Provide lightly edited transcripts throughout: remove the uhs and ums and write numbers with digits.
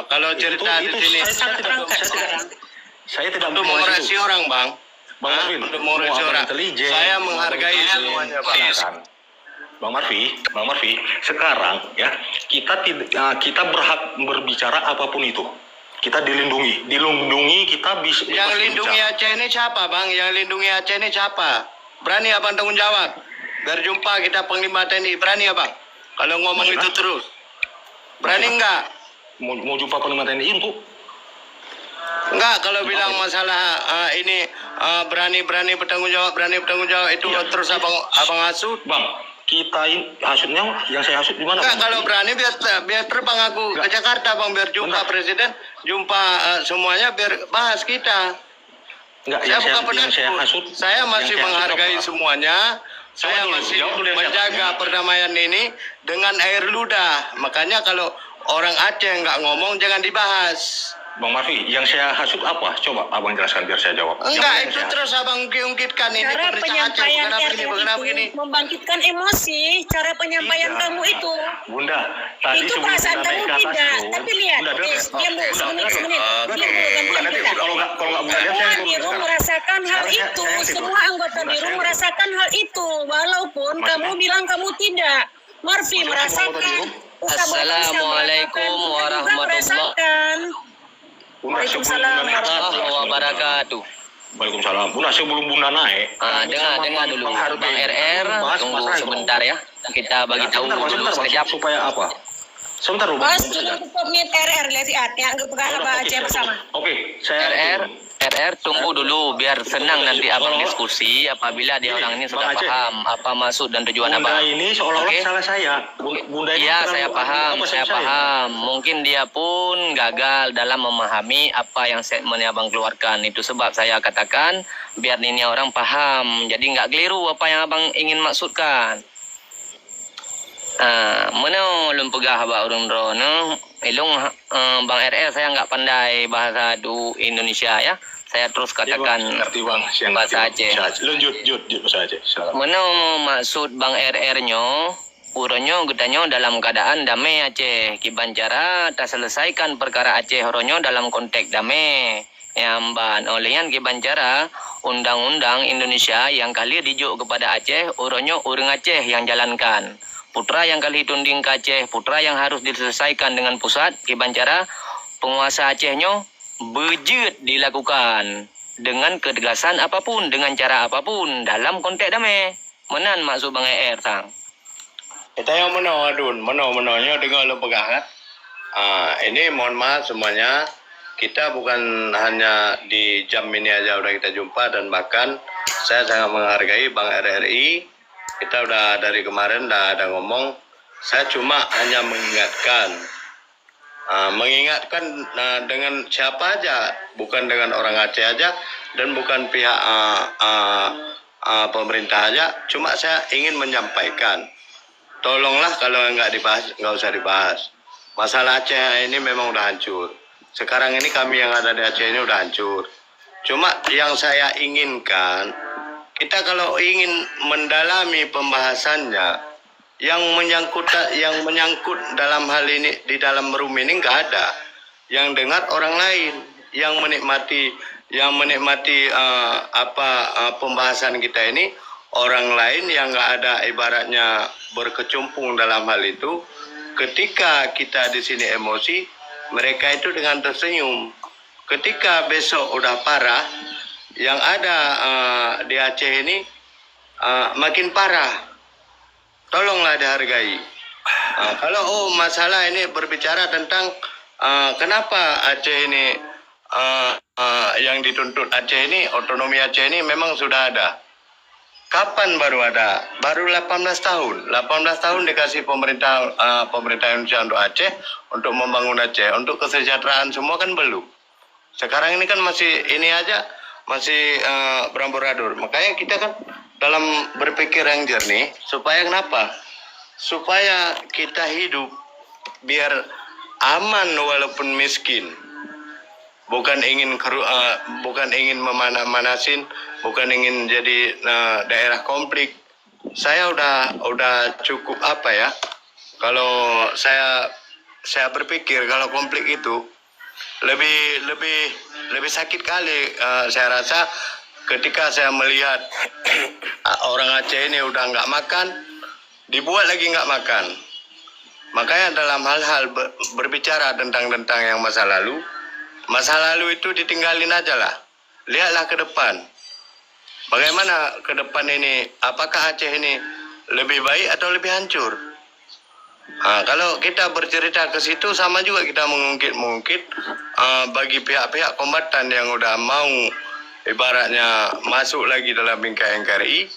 Kalau cerita di sini saya tidak mengoreksi orang, Bang. Untuk mengoreksi orang. Saya menghargai semuanya, Bang. Bang Marfi, sekarang ya kita berhak berbicara apapun itu. Kita dilindungi kita bisa. Yang lindungi Aceh ini siapa, Bang? Yang lindungi Aceh ini siapa? Berani Abang tanggung jawab? Berjumpa kita Panglima TNI, berani Abang? Kalau ngomong itu terus, berani enggak? Mau jumpa Panglima TNI untuk? Enggak, kalau bilang masalah ini berani bertanggung jawab itu ya. Terus abang hasut, Bang. Kita hasutnya, yang saya hasut di mana? Enggak, kalau berani biar terbang aku ke Jakarta, Bang, biar jumpa presiden, jumpa semuanya, biar bahas kita. Enggak, saya bukan penakut. Saya masih menghargai semuanya. Saya masih menjaga perdamaian ini dengan air ludah. Makanya kalau orang Aceh nggak ngomong, jangan dibahas. Bang Marfi, yang saya hasut apa? Coba abang jelaskan biar saya jawab. Enggak, itu terus abang ungkitkan ini. Cara penyampaian itu membangkitkan emosi. Cara penyampaian kamu itu. Bunda, tadi itu perasaan kamu tidak. Tapi lihat, diam dulu semenit. Kalau nggak semua biru merasakan hal itu. Semua anggota biru merasakan hal itu. Walaupun kamu bilang kamu tidak. Marfi merasakan. Assalamualaikum warahmatullahi wabarakatuh. Waalaikumsalam. Bunda, sebelum Bunda naik, dengar dulu Bang RR, tunggu sebentar ya. Kita bagi tahu dulu sekejap supaya apa? Sebentar dulu. Bos, pemimpin RR lihat yang pegang Aceh bersama. Oke, saya RR tunggu dulu biar senang nanti abang diskusi apabila dia orang ini sudah paham apa maksud dan tujuan abang. Bunda ini seolah-olah salah saya. Bunda ini saya paham. Mungkin dia pun gagal dalam memahami apa yang statement abang keluarkan. Itu sebab saya katakan biar ini orang paham. Jadi nggak keliru apa yang abang ingin maksudkan. Mana belum pegah abang urung drone. Ilung Bang RR saya nggak pandai bahasa Indonesia ya. Saya terus katakan bahasa Aceh. Lanjut bahasa Aceh. Mana maksud Bang RR-nya? Uronyo gedanya dalam keadaan damai Aceh. Kibancara tak selesaikan perkara Aceh horonyo dalam konteks damai. Yamban olehnya kibancara undang-undang Indonesia yang kali dijuk kepada Aceh, uronyo urang Aceh yang jalankan. Putra yang kali tunding ke Aceh, putra yang harus diselesaikan dengan pusat, kibancara penguasa Acehnya bejut dilakukan dengan ketegasan apapun, dengan cara apapun dalam konteks damai. Menan maksud Bang ER sang. Kita yang menonya dengan lo pegangan. Ini mohon maaf semuanya. Kita bukan hanya di jam ini aja udah kita jumpa, dan bahkan saya sangat menghargai Bang RRI. Kita udah dari kemarin udah ada ngomong. Saya cuma hanya mengingatkan dengan siapa aja, bukan dengan orang Aceh aja dan bukan pihak pemerintah aja. Cuma saya ingin menyampaikan, tolonglah kalau nggak usah dibahas. Masalah Aceh ini memang udah hancur. Sekarang ini kami yang ada di Aceh ini udah hancur. Cuma yang saya inginkan, kita kalau ingin mendalami pembahasannya, yang menyangkut dalam hal ini, di dalam room ini nggak ada. Yang dengar orang lain, yang menikmati pembahasan kita ini orang lain yang nggak ada ibaratnya berkecimpung dalam hal itu. Ketika kita di sini emosi, mereka itu dengan tersenyum. Ketika besok udah parah, yang ada di Aceh ini makin parah. Tolonglah dihargai. Kalau masalah ini berbicara tentang kenapa Aceh ini yang dituntut Aceh ini, otonomi Aceh ini memang sudah ada. Kapan baru ada? Baru 18 tahun. 18 tahun dikasih pemerintah Indonesia untuk Aceh, untuk membangun Aceh, untuk kesejahteraan semua kan belum. Sekarang ini kan masih ini aja, masih beramburadul. Makanya kita kan dalam berpikir yang jernih, supaya kenapa? Supaya kita hidup biar aman walaupun miskin. Bukan ingin memanasin, bukan ingin jadi daerah konflik. Saya udah cukup kalau saya saya berpikir kalau konflik itu lebih sakit kali. Saya rasa ketika saya melihat orang Aceh ini udah nggak makan, dibuat lagi nggak makan. Makanya dalam hal-hal berbicara tentang yang masa lalu itu ditinggalin aja lah. Lihatlah ke depan. Bagaimana ke depan ini? Apakah Aceh ini lebih baik atau lebih hancur? Kalau kita bercerita ke situ sama juga kita mengungkit bagi pihak-pihak kombatan yang udah mau ibaratnya masuk lagi dalam bingkai NKRI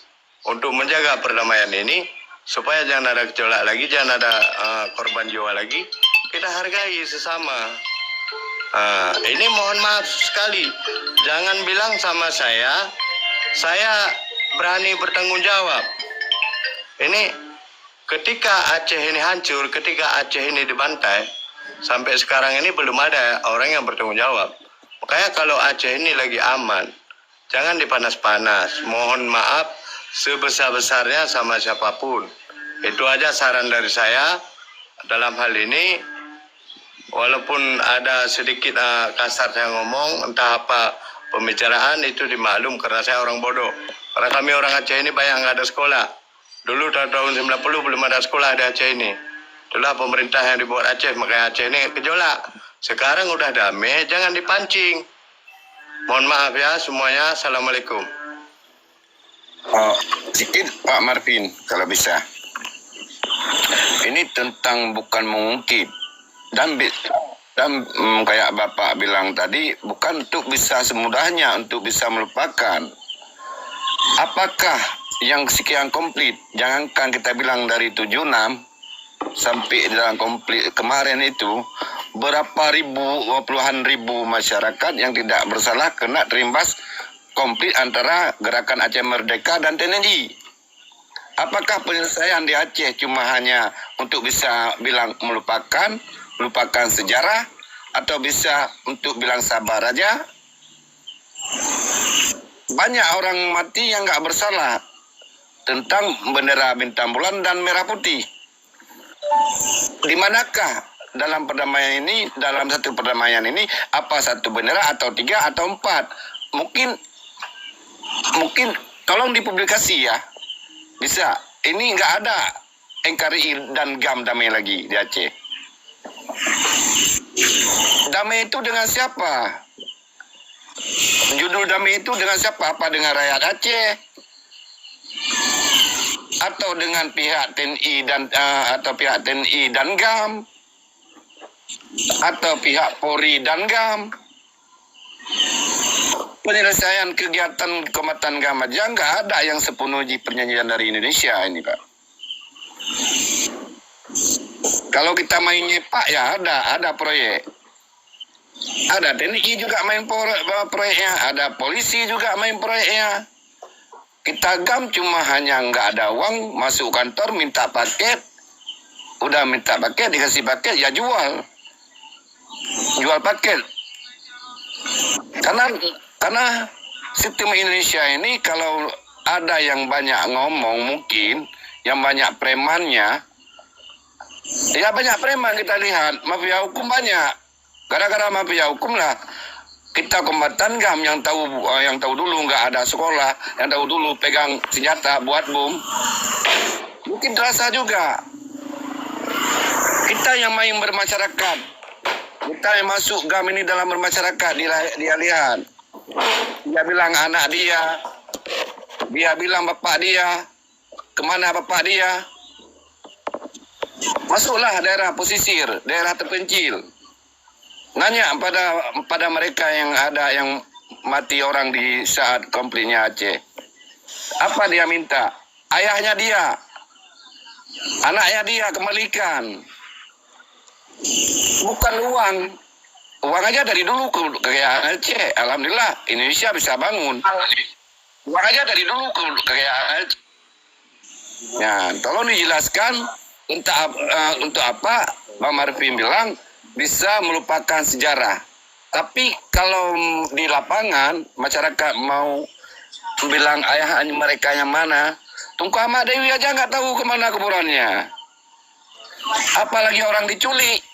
untuk menjaga perdamaian ini supaya jangan ada gejolak lagi, jangan ada korban jiwa lagi. Kita hargai sesama. Ini mohon maaf sekali, jangan bilang sama saya berani bertanggung jawab. Ini ketika Aceh ini hancur, ketika Aceh ini dibantai, sampai sekarang ini belum ada orang yang bertanggung jawab. Makanya kalau Aceh ini lagi aman, jangan dipanas-panas. Mohon maaf sebesar-besarnya sama siapapun. Itu aja saran dari saya dalam hal ini. Walaupun ada sedikit kasar saya ngomong, entah apa pembicaraan itu dimaklum karena saya orang bodoh. Karena kami orang Aceh ini banyak nggak ada sekolah. Dulu tahun 90 belum ada sekolah di Aceh ini. Itulah pemerintah yang dibuat Aceh, makanya Aceh ini gejolak. Sekarang udah damai, jangan dipancing. Mohon maaf ya semuanya. Assalamualaikum. Sedikit Pak Marvin kalau bisa. Ini tentang bukan mengungkit dan kayak Bapak bilang tadi, bukan untuk bisa semudahnya untuk bisa melupakan. Apakah yang sekian komplit, jangankan kita bilang dari 76 sampai dalam komplit kemarin itu, berapa ribu, puluhan ribu masyarakat yang tidak bersalah kena terimbas konflik antara Gerakan Aceh Merdeka dan TNI. Apakah penyelesaian di Aceh cuma hanya untuk bisa bilang melupakan sejarah, atau bisa untuk bilang sabar aja? Banyak orang mati yang nggak bersalah tentang bendera bintang bulan dan merah putih. Di manakah dalam perdamaian ini, dalam satu perdamaian ini, apa satu bendera atau 3 atau 4? Mungkin tolong dipublikasi ya. Bisa. Ini nggak ada NKRI dan GAM damai lagi di Aceh. Damai itu dengan siapa? Judul damai itu dengan siapa? Apa dengan rakyat Aceh? Atau dengan pihak TNI dan GAM? Atau pihak Polri dan GAM? Penyelesaian kegiatan Kombatan GAM aja nggak ada yang sepenuhnya perjanjian dari Indonesia ini, Pak. Kalau kita main nyepak ya ada proyek. Ada TNI juga main proyeknya, ada polisi juga main proyeknya. Kita GAM cuma hanya nggak ada uang, masuk kantor minta paket. Udah minta paket, dikasih paket, ya jual paket. Karena sistem Indonesia ini kalau ada yang banyak ngomong, mungkin yang banyak premannya, ya banyak preman kita lihat, mafia hukum banyak. Gara-gara mafia hukum lah kita Kombatan GAM yang tahu dulu nggak ada sekolah, yang tahu dulu pegang senjata buat bom, mungkin terasa juga. Kita yang main bermasyarakat, kita yang masuk GAM ini dalam bermasyarakat, dia lihat, dia bilang anak dia bilang bapak dia, kemana bapak dia, masuklah daerah pesisir, daerah terpencil. Nanya pada mereka yang ada yang mati orang di saat konfliknya Aceh. Apa dia minta? Ayahnya dia, anaknya dia kembalikan. Bukan uang. Uang aja dari dulu kekayaan Aceh. Alhamdulillah Indonesia bisa bangun. Uang aja dari dulu kekayaan Aceh. Ya, tolong dijelaskan untuk apa Bang Marvin bilang bisa melupakan sejarah. Tapi kalau di lapangan masyarakat mau bilang ayah mereka yang mana, Tunku Ahmad Dewi aja nggak tahu kemana kuburannya. Apalagi orang diculik.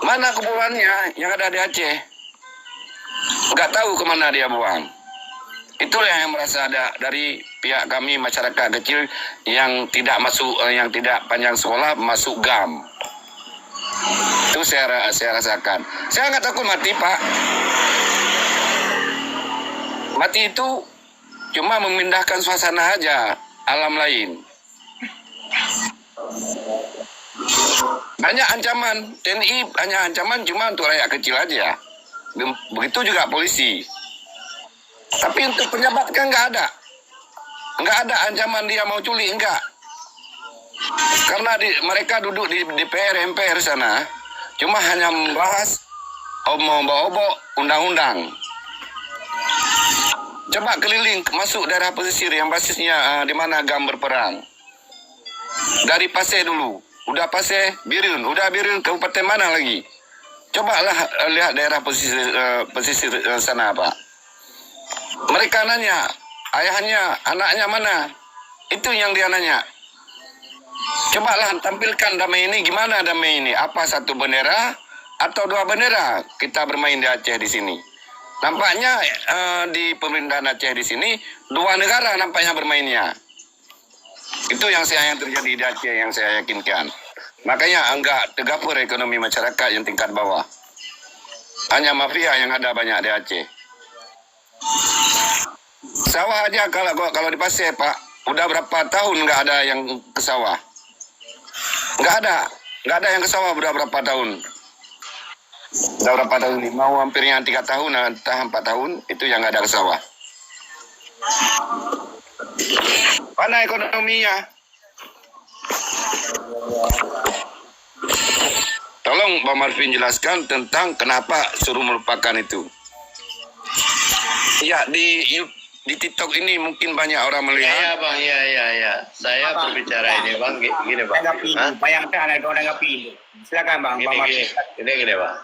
Mana kuburannya yang ada di Aceh? Nggak tahu kemana dia buang. Itulah yang merasa ada dari pihak kami masyarakat kecil yang tidak masuk, yang tidak panjang sekolah masuk GAM. Itu saya rasakan. Saya nggak takut mati, Pak. Mati itu cuma memindahkan suasana aja, alam lain. Banyak ancaman, TNI banyak ancaman cuma untuk rakyat kecil aja. Begitu juga polisi. Tapi untuk pejabat kan nggak ada. Nggak ada ancaman dia mau culik, enggak. Karena mereka duduk di DPR, MPR sana, cuma hanya membahas obok-obok undang-undang. Coba keliling masuk daerah pesisir yang basisnya di mana GAM berperang. Dari Pasir dulu, udah Pasir, Birun, udah Birun, kabupaten mana lagi? Cobalah lihat daerah pesisir sana, Pak. Mereka nanya, ayahnya, anaknya mana? Itu yang dia nanya. Cobalah tampilkan damai ini, gimana damai ini? Apa satu bendera atau dua bendera kita bermain di Aceh di sini? Nampaknya di pemerintahan Aceh di sini dua negara nampaknya bermainnya. Itu yang terjadi di Aceh yang saya yakinkan. Makanya enggak tergapur ekonomi masyarakat yang tingkat bawah. Hanya mafia yang ada banyak di Aceh. Sawah aja kalau di Pasir, Pak, udah berapa tahun nggak ada yang ke sawah? Nggak ada yang ke sawah udah berapa tahun? Udah berapa tahun? Mau hampirnya 3 tahun, entah 4 tahun, itu yang nggak ada ke sawah. Mana ekonominya? Tolong Pak Marvin jelaskan tentang kenapa suruh melupakan itu. Ya, di TikTok ini mungkin banyak orang melihat. Ya, Bang, ya. Saya berbicara ini, Bang, gini, Bang. Bayangkan ada orang nggak silakan, Bang. Gini, Bang.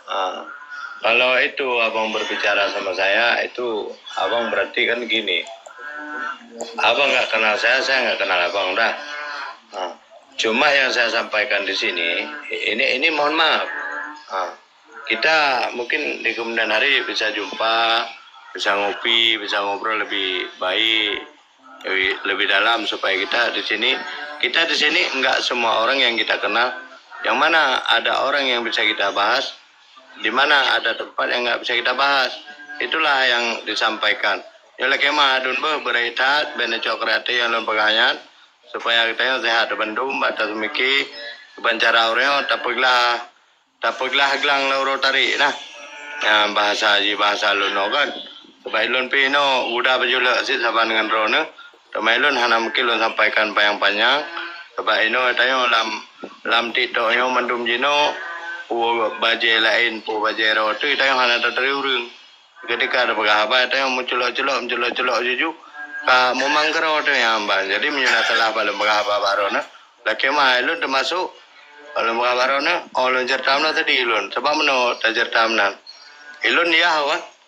Kalau itu Abang berbicara sama saya, itu Abang berarti kan gini. Abang nggak kenal saya nggak kenal Abang, dah. Cuma yang saya sampaikan di sini, ini mohon maaf. Kita mungkin di kemudian hari bisa jumpa, bisa ngopi, bisa ngobrol lebih baik, lebih dalam supaya kita di sini enggak semua orang yang kita kenal, yang mana ada orang yang bisa kita bahas, di mana ada tempat yang enggak bisa kita bahas. Itulah yang disampaikan. Ya lagi mah adun beraitat bene cokrate yang lon pegangan supaya kita yang sehat bandum batas miki kebancara oreo tapaglah glang lauro tari nah bahasa luno kan. Bailon pino udah bajula sit saban dengan rona. Tamailon hana mukilon sampaikan panjang-panjang. Baino tayo lam tito yo mandum jino pu baje lain pu baje ro tu tayo hana tatari urung. Ketika ada pegawai tayo menculok juju ka momang karo tu yang ambang. Jadi menyuna salah balem pegawai barona. Laki mailon termasuk balem pegawai barona olon jertamna tadi ilon. Sebab meno tajertamna. Ilon ya hawa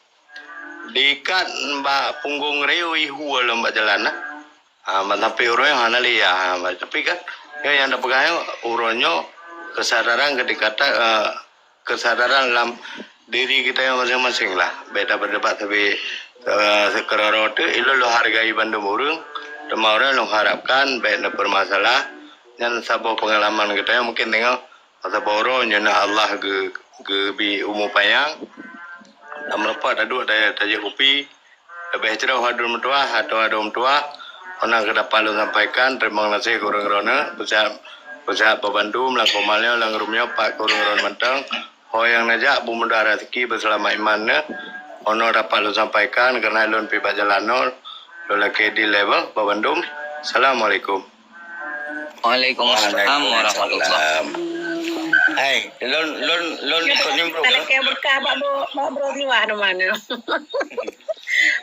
diikat mbak punggung reu ihu lembak jalan tapi uronya hana liya tapi kan yang ada pegang uronyo kesadaran ketika kesadaran dalam diri kita yang masing-masing lah beda berdebat tapi sekarang itu lo hargai bandung urung tema orang lo harapkan beda bermasalah dan sabah pengalaman kita yang mungkin tengok sabah orang nyana Allah ge bi umu payang melepas aduk daya tajuk kopi lebih cerah hadur mentua atau adum tua orang kedapat lu sampaikan terima kasih kurang rona besar pembantu melakukan malnya lang rumnya pak kurang ron mentang yang najak bumudara rezeki berselama imannya ono dapat lu sampaikan karena lun pipa jalanol lu lagi di level pembantu. Assalamualaikum. Waalaikumsalam warahmatullahi wabarakatuh. Hai, lon penyembuh. Kalau kayak berkah bro diwa mana?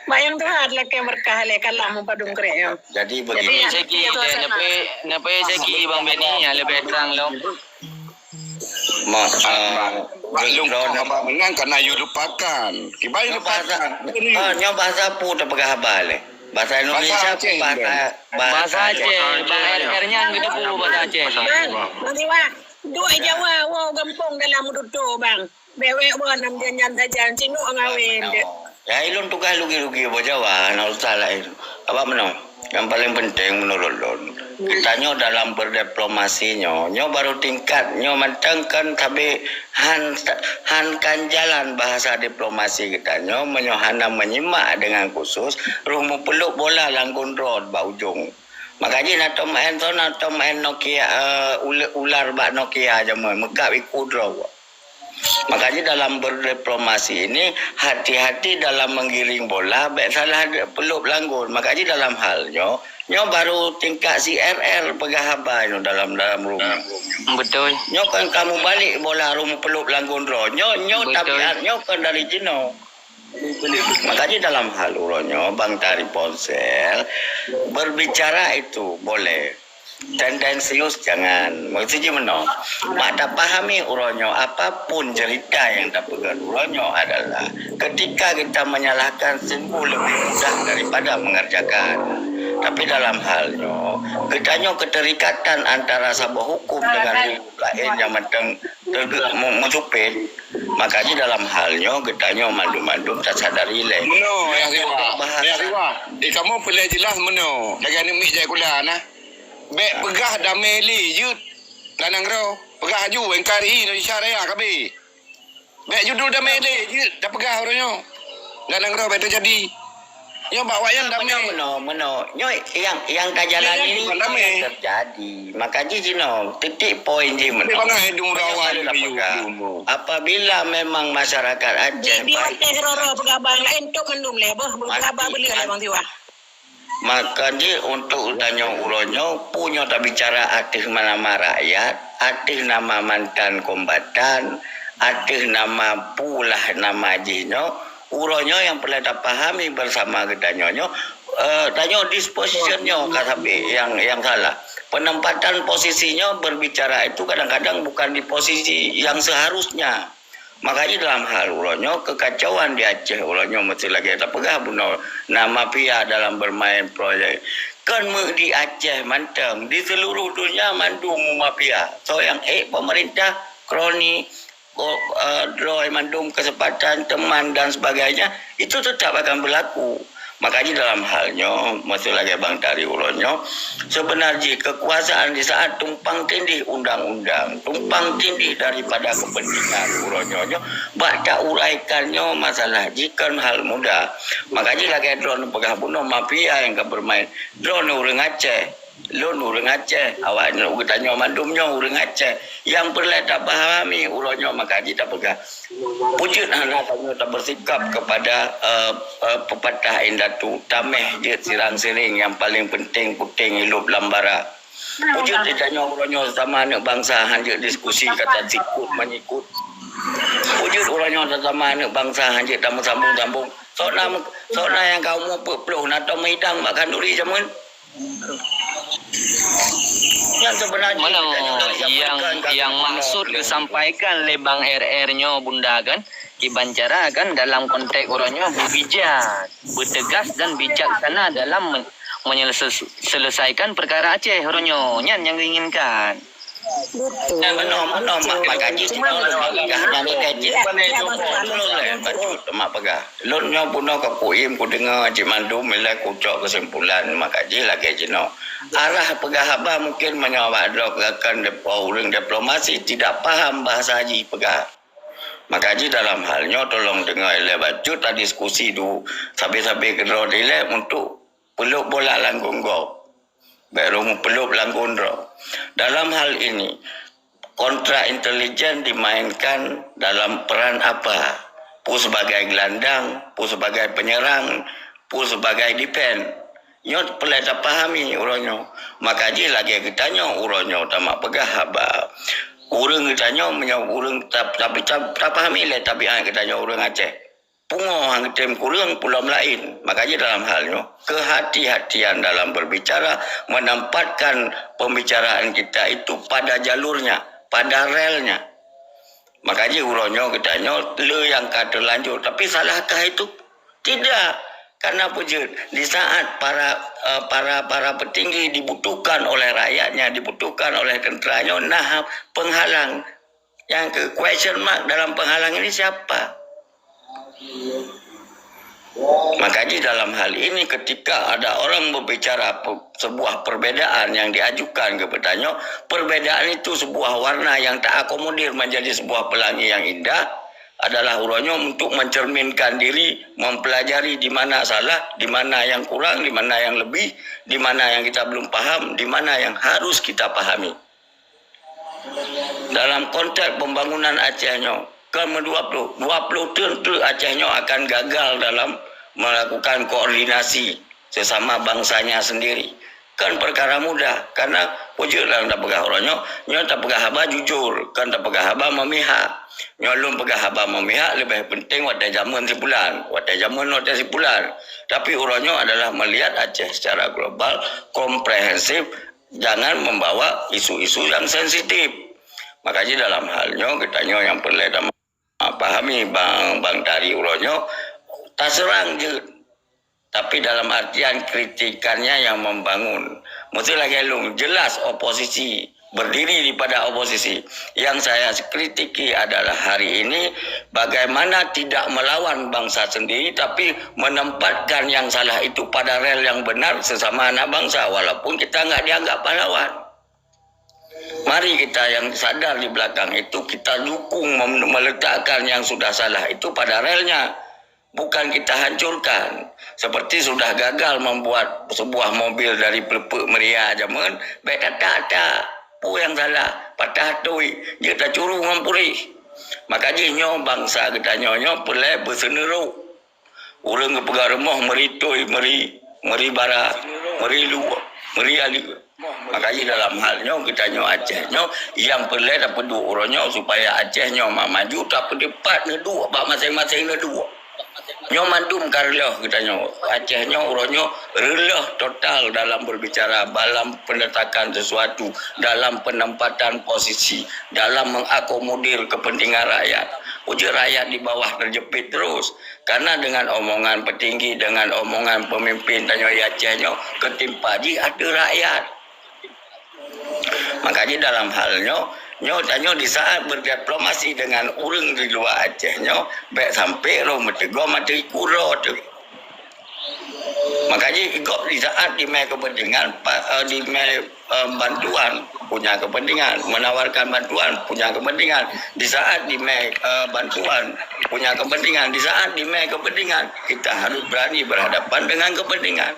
Bayang tuh ada kayak berkah lekal lah mau padung kreo. Jadi begini. Segi napa segi Bang Beni ya lebih terang lo. Belum apa menang karena you lupakan. Kibai lupakan. Nyo bahasa pu tepegah balik. Bahasa Indonesia bahasa Aceh, bahasa RR-nya gitu pu bahasa Aceh. Bang Diwa, Dua Jawa, wow gampong dalam duto bang. Bewe wan am janjan saja cinu ngawin. Ya ilun tukah lugi-lugi apa Jawa, nak salah itu. Apa meno? Yang paling penting menurut Lon, kita nyo dalam berdiplomasi nyo baru tingkat nyo mentengkan tapi han kan jalan bahasa diplomasi kita nyo menyohana menyimak dengan khusus rumu peluk bola langkun road ba ujung. Makanya nak main Nokia ular bak Nokia aja megap ikut draw. Makanya dalam berdiplomasi ini hati-hati dalam menggiring bola, baik salah peluk langgun. Makanya dalam halnya, nyo baru tingkat CRR pegahaba nyo dalam rumah. Betul. Nyo kan kamu balik bola rumah peluk langgun ro. Nyo tabiat nyo kan dari Cino. Makanya dalam hal uronyo Bang Tari Ponsel berbicara itu boleh. Tendensius jangan. Maksudnya mana? Mak tak pahami uronyo apapun cerita yang tak pegang uronyo adalah ketika kita menyalahkan sungguh lebih mudah daripada mengerjakan. Tapi dalam halnya kitanya keterikatan antara sabah hukum dengan lain yang menteng mencupit. Makanya dalam halnya kitanya mandu-mandu tak sadar ilek. Meno yang riwa. Kamu boleh jelas meno. Jangan mik jai kula nah. Bek pegah damai li jut lanang ro pegah ju engkari Indonesia Raya kabe bek judul damai li jut dah pegah orangnya lanang ro betul jadi yo bawa yang damai meno nyo yang kajalan ini yang terjadi makanya Cino titik poin je meno bangai dung rawan apabila memang masyarakat Aceh Di hotel roro pegabang lain tok mendum le boh pegabang beli le Bang Tiwa. Maka dia untuk tanya uronyo punya tak bicara artis nama rakyat, artis nama mantan kombatan, artis nama pulah nama jino, uronyo yang pernah tak pahami bersama ketanyonyo, tanya dispositionnya kata yang salah. Penempatan posisinya berbicara itu kadang-kadang bukan di posisi yang seharusnya. Makanya dalam hal uronyo kekacauan di Aceh uronyo mesti lagi tak pegah buno nama pia dalam bermain proyek kan di Aceh manteng di seluruh dunia mandu mafia so yang pemerintah kroni droy mandum kesempatan teman dan sebagainya itu tetap akan berlaku. Makanya dalam halnya masih lagi Bang Tari uronyo sebenarnya kekuasaan di saat tumpang tindih undang-undang tumpang tindih daripada kepentingan uronyo baca uraikannya masalah jika hal mudah. Makanya lagi drone pegah bunuh mafia yang bermain drone urang Aceh lon urang Aceh awak nak tanya mandumnya urang Aceh yang perlu tak pahami uronyo makanya tak pegah wujud anak tak bersikap kepada pepatah indatu tameh je sirang siring yang paling penting puting hidup lambara wujud ditanya uronyo sama anak bangsa hanya diskusi kata sikut menyikut wujud uronyo sama anak bangsa hanya tamu sambung-sambung sona yang kamu peluk atau medang makan duri jamun yang sebenarnya yang maksud disampaikan oleh Bang RR-nya Bunda kan Kibancara kan dalam konteks orangnya berbijak, bertegas dan bijaksana dalam menyelesaikan perkara Aceh orangnya yang diinginkan. Betul. Mana makanya kita nanti kaji mak pegah. Lonnya puno ke puim ku dengar Cik Mandu mila kucok kesimpulan makanya lagi jino. Arah pegah apa mungkin menyawak akan orang diplomasi tidak paham bahasa haji pegah. Makanya dalam halnya tolong dengar lebat juta diskusi du sampai-sampai kedua dile untuk peluk bola langgung go. Baru peluk langgung ro. Dalam hal ini kontra intelijen dimainkan dalam peran apa? Pu sebagai gelandang, pu sebagai penyerang, pu sebagai defend. Nyot pelai tak pahami uronyo. Makanya lagi kitanya uronyo tamak pegah haba. Urang kitanya menyau urang tapi tak pahami le tapi kitanya urang Aceh. Pungo hang tem kurang pulau lain. Makanya dalam halnya kehati-hatian dalam berbicara menempatkan pembicaraan kita itu pada jalurnya, pada relnya. Makanya uronyo kitanya le yang kata lanjut tapi salahkah itu? Tidak. Karena Pujut, di saat para petinggi dibutuhkan oleh rakyatnya, dibutuhkan oleh tenteranya, nah penghalang yang ke question mark dalam penghalang ini siapa? Makanya dalam hal ini ketika ada orang berbicara sebuah perbedaan yang diajukan kepadanya, perbedaan itu sebuah warna yang tak akomodir menjadi sebuah pelangi yang indah, adalah urangnya untuk mencerminkan diri, mempelajari di mana salah, di mana yang kurang, di mana yang lebih, di mana yang kita belum paham, di mana yang harus kita pahami. Dalam konteks pembangunan Acehnya, ke-20 tentu Acehnya akan gagal dalam melakukan koordinasi sesama bangsanya sendiri. Kan perkara mudah, karena Pujut lang tak pegah orangnya, nyo tak pegah haba jujur, kan tak pegah haba memihak. Nyolong pegah haba memihak lebih penting wadah zaman sebulan, wadah zaman wadah sebulan. Tapi orangnya adalah melihat Aceh secara global, komprehensif, jangan membawa isu-isu yang sensitif. Makanya dalam halnya kitanya yang perlu pahami bang dari orangnya, tak serang je. Tapi dalam artian kritikannya yang membangun. Mesti lagi jelas oposisi, berdiri pada oposisi. Yang saya kritiki adalah hari ini bagaimana tidak melawan bangsa sendiri, tapi menempatkan yang salah itu pada rel yang benar sesama anak bangsa, walaupun kita nggak dianggap pahlawan. Mari kita yang sadar di belakang itu, kita dukung meletakkan yang sudah salah itu pada relnya. Bukan kita hancurkan. Seperti sudah gagal membuat sebuah mobil dari pelepuk meriah zaman, baik kata pu yang salah, patah tui, dia tak curu ngampuri. Makanya nyo bangsa kita nyo pelai berseneru. Orang ke pegang rumah meritui, meri bara, meri luar, meri ali. Makanya dalam halnya kita nyo Aceh nyo yang pelai dapat dua orangnya supaya Aceh nyo maju tapi depat ngedua, bak masing-masing ngedua. Nyo mandum karloh kita nyo Aceh nyo uronyo relah total dalam berbicara, dalam penetakan sesuatu, dalam penempatan posisi, dalam mengakomodir kepentingan rakyat. Uji rakyat di bawah terjepit terus karena dengan omongan petinggi, dengan omongan pemimpin tanyo Aceh nyo ketimpa di ada rakyat. Makanya dalam halnya nyo di saat berdiplomasi dengan orang di luar Aceh nyo baik sampai lo metegor mati kuro tu. Makanya ikut di saat di kepentingan di bantuan punya kepentingan, menawarkan bantuan punya kepentingan, di saat di bantuan punya kepentingan, di saat di kepentingan kita harus berani berhadapan dengan kepentingan.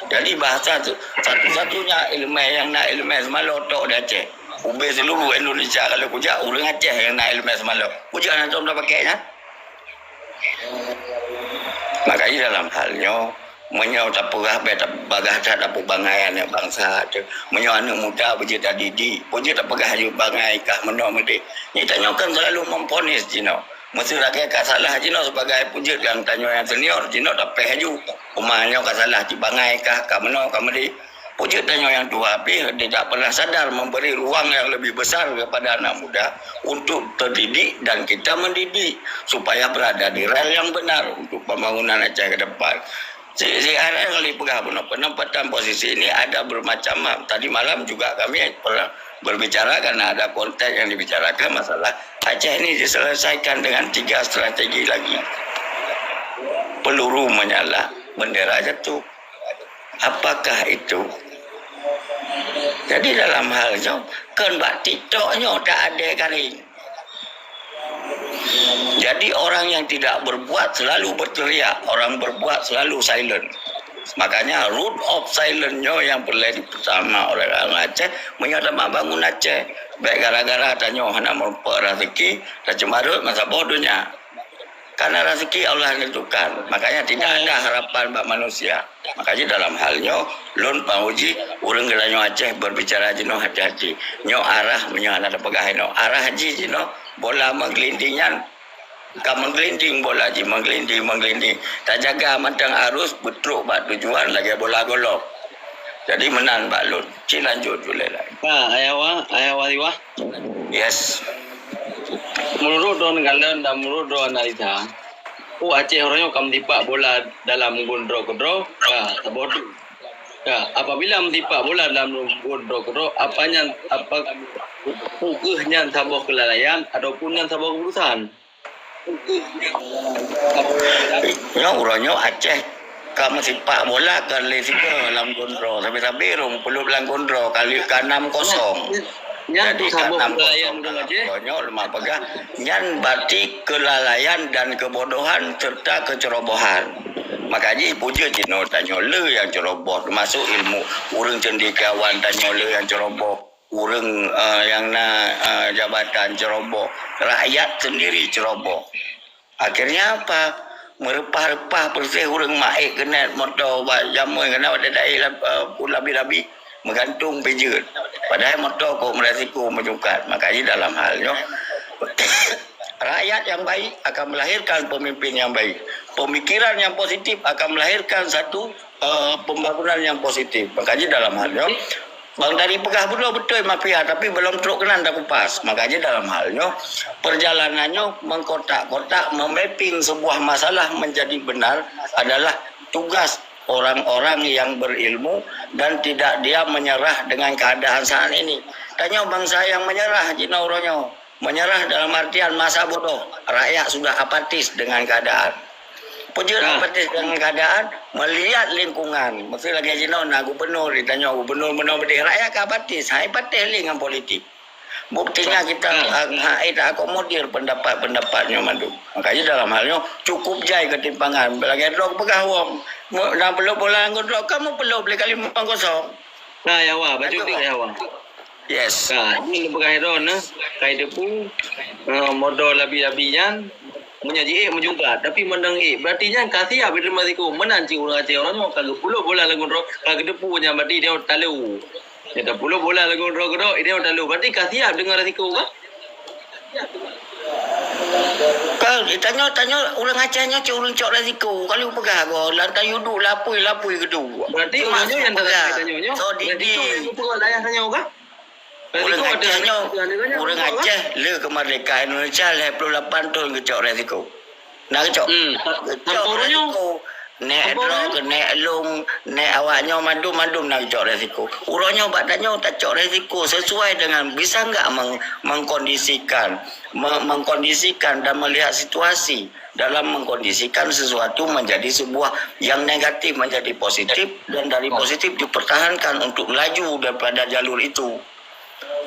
Jadi bahasa tu satu-satunya ilmu yang nak ilmu semalam tok dah Aceh. Ubi seluruh Indonesia kalau kujak orang Aceh yang nak ilmu semalam. Kujak nak tahu dah pakainya. Makanya dalam halnya menyo tak pegah tak bagah tak bangayan yang bangsa tu. Menyo anak muda beje tak didik, beje tak pegah ju bangai kah meno mede. Ni tanya kan selalu memponis jino. Mesti rakyat kat salah jino sebagai pujut yang tanya yang senior jino tak peh ju. Umahnya kat salah di bangai kah meno mede. Pujut tanya yang tua tapi tidak pernah sadar memberi ruang yang lebih besar kepada anak muda untuk terdidik dan kita mendidik supaya berada di rel yang benar untuk pembangunan Aceh ke depan. Sekarang kali pegah penempatan posisi ini ada bermacam. Tadi malam juga kami pernah berbicara karena ada konteks yang dibicarakan masalah Aceh ini diselesaikan dengan 3 strategi lagi. Peluru menyala, bendera jatuh. Apakah itu? Jadi dalam halnya kan bak TikToknya tak ada kali. Jadi orang yang tidak berbuat selalu berteriak, orang berbuat selalu silent. Makanya root of silent-nya yang perlu bersama oleh orang Aceh menyatakan bangun Aceh. Baik gara-gara tanya nak merupakan rezeki, tak cemarut masa bodohnya. Karena rezeki Allah tentukan, makanya tidak ada harapan bak manusia. Makanya dalam halnya lon panguji urang gelanyo Aceh berbicara jino hati-hati. Nyo arah menyana ada pegah no. Arah haji jino bola menggelindingan. Ka menggelinding bola ji menggelinding. Tak jaga mantang arus betruk bak tujuan lagi bola golok. Jadi menan bak lon. Ci lanjut dulu lah. Ayawaliwa. Yes. Menurut don galon dan menurut don analisa Aceh orangnya kam tipak bola dalam gondro-gondro, terbodoh. Apabila mentipak bola dalam gondro-gondro, apa pukehnya tabah kelalaian ataupun yang tabah keputusan. Orangnya Aceh kamu sipak bola kali tiga dalam gondro, sampai perlu dalam gondro kali ke 6-0. Jadi sabuk kelalaian lemah pegang yang berarti kelalaian dan kebodohan serta kecerobohan. Makanya puja Cino tanya le yang ceroboh, termasuk ilmu urang cendekiawan tanya le yang ceroboh, urang yang jabatan ceroboh, rakyat sendiri ceroboh. Akhirnya apa? Merepah-repah bersih urang maik kena motor jamu kena ada daerah labi-labi menggantung pejet. Padahal motor kok meresiko mencukat. Makanya dalam halnya rakyat yang baik akan melahirkan pemimpin yang baik. Pemikiran yang positif akan melahirkan satu pembangunan yang positif. Makanya dalam halnya Bang dari pegah betul mafia tapi belum truk kenan dah kupas. Makanya dalam halnya perjalanannya mengkotak-kotak memapping sebuah masalah menjadi benar adalah tugas orang-orang yang berilmu dan tidak dia menyerah dengan keadaan saat ini. Tanya bangsa yang menyerah Cina orangnya. Menyerah dalam artian masa bodoh. Rakyat sudah apatis dengan keadaan. Pujur apatis dengan keadaan, melihat lingkungan. Mesti lagi Cina gubernur, ditanya gubernur benar-benar rakyat ke apatis. Hai apatis dengan politik. Buktinya kita tak akomodir pendapat-pendapatnya madu. Makanya dalam halnya cukup jai ketimpangan. Lagi dok pegah wong. Nak perlu bola ngundrok kamu perlu beli kali 4-0. Nah ya wah, baju tu ya wah. Yes. Ini pegah heron kai depu modal labi-labian menyaji menjuga tapi menang berarti nya kasih habis matiku menanci orang Aceh orang kagak puluh bola ngundrok kagak depu nya berarti dia talu. Dia puluh bola ngundrok dia talu berarti kasih dengar resiko kan? Kalau tanya orang Acehnya orang cok resiko. Kalau pegah go lantai duduk lapui kedua. Berarti orangnya yang tanya. So Didi. Daya tanya kan? Orang Aceh le kemerdekaan Indonesia 28 tahun kecok resiko. Nak kecok. Resiko. Nek dro ke nek lung nek awaknya mandum nak kecok resiko. Urangnya badannya tak cok resiko sesuai dengan bisa enggak mengkondisikan dan melihat situasi dalam mengkondisikan sesuatu menjadi sebuah yang negatif menjadi positif dan dari positif dipertahankan untuk laju daripada jalur itu.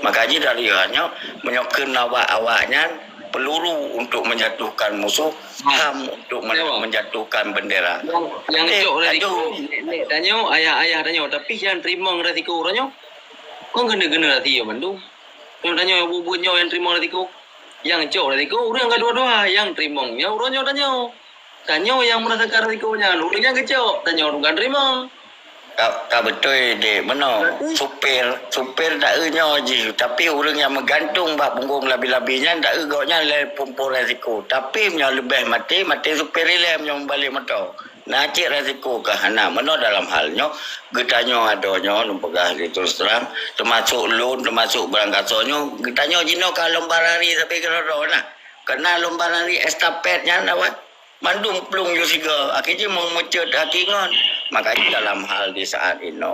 Makanya dari hanya menyokin awak-awaknya peluru untuk menjatuhkan musuh, ham untuk menjatuhkan bendera. Yang cok resiko, nek tanya ayah tanya tapi yang terima resiko orangnya, kau kena hati ya mandu. Yang tanya bubunya yang terima resiko, yang cok resiko orang kedua-dua yang terima, yang orangnya tanya yang merasakan resikonya, orangnya kecok, tanya orang kan terima. Tak betul dek, mana supir tak enya je, tapi orang yang menggantung bak punggung labi-labinya tak egoknya le pumpur resiko, tapi punya lebih mati supir ile yang balik motor. Nak cik resiko ke hana mana dalam halnya getanya adanya numpegah terus terang termasuk loan termasuk berangkat sonyo getanya jino ka lomba lari sampai ke nah kena lomba lari estafetnya awak mandum plung yo siga akhirnya memucut hakingon. Makanya dalam hal di saat ini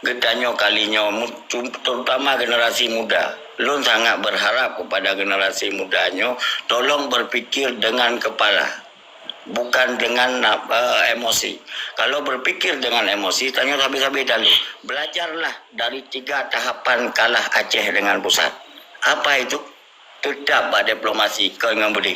getanya kalinya terutama generasi muda lun sangat berharap kepada generasi mudanya tolong berpikir dengan kepala bukan dengan emosi. Kalau berpikir dengan emosi tanya habis-habis dulu belajarlah dari 3 tahapan kalah Aceh dengan pusat. Apa itu? Tetap pada diplomasi kau dengan budi.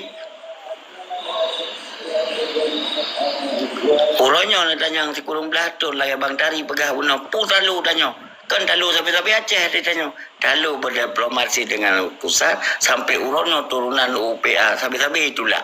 Urangnya nak tanya si kurung belatun lah Bang Tari pegah guna pu talu tanya. Kan talu sampai Aceh dia tanya. Talu berdiplomasi dengan pusat sampai urangnya turunan UPA sampai itulah.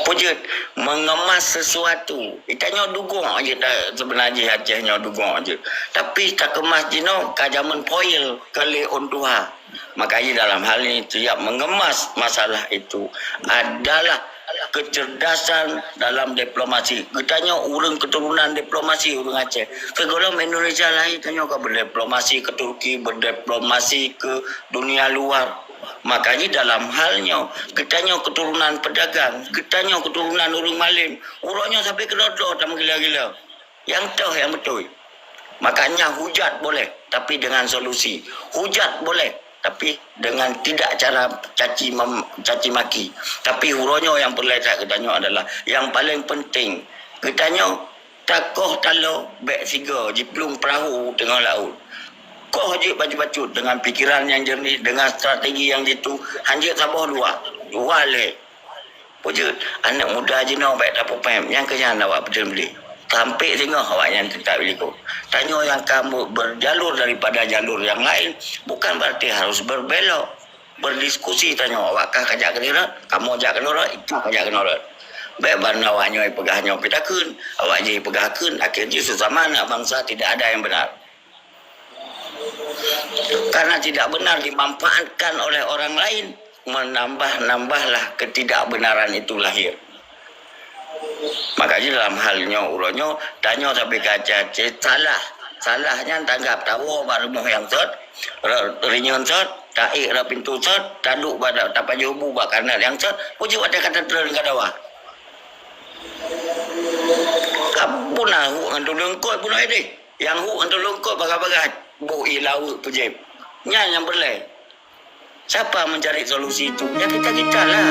Pujut mengemas sesuatu. Itanya dugong aja sebenarnya Acehnya dugong aja. Tapi tak kemas jino kajaman foil kali ontuha. Makanya dalam hal ini tiap mengemas masalah itu adalah kecerdasan dalam diplomasi. Kitanya orang keturunan diplomasi orang Aceh. Segala Indonesia lain tanya ke berdiplomasi ke Turki, berdiplomasi ke dunia luar. Makanya dalam halnya kitanya keturunan pedagang, kitanya keturunan urang malim, urangnya sampai kedodot sama gila-gila. Yang tahu yang betul. Makanya hujat boleh, tapi dengan solusi. Hujat boleh, tapi dengan tidak cara caci maki. Tapi huronyo yang perlu kitanya adalah yang paling penting. Kitanya takoh talo bek siga jiplung perahu tengah laut. Kau haji baju-baju dengan pikiran yang jernih, dengan strategi yang itu, hanjir sabah dua le. Pujud, anak muda je nak baik tak pem, yang kenyan awak betul beli. Sampai tengok awak yang tak beli kau. Tanya yang kamu berjalur daripada jalur yang lain, bukan berarti harus berbelok. Berdiskusi tanya awakkah kajak kenira, kamu ajak kenira, itu kajak kenira. Baik mana awaknya pegahnya pitakeun, awak je pegahkeun, akhirnya sesama anak bangsa tidak ada yang benar. Karena tidak benar dimanfaatkan oleh orang lain, menambahlah ketidakbenaran itu lahir. Makanya dalam halnya uronyo tanya sampai kaca salahnya tanggap tahu baru mau yang set rinyan set taik ra pintu set taduk pada tapa jubu bakana yang set puji ada kata terang kadawa kapuna hu andu lengkot pun ada yang hu andu lengkot bagai-bagai bu ilau puji nya yang boleh siapa mencari solusi itu ya kita lah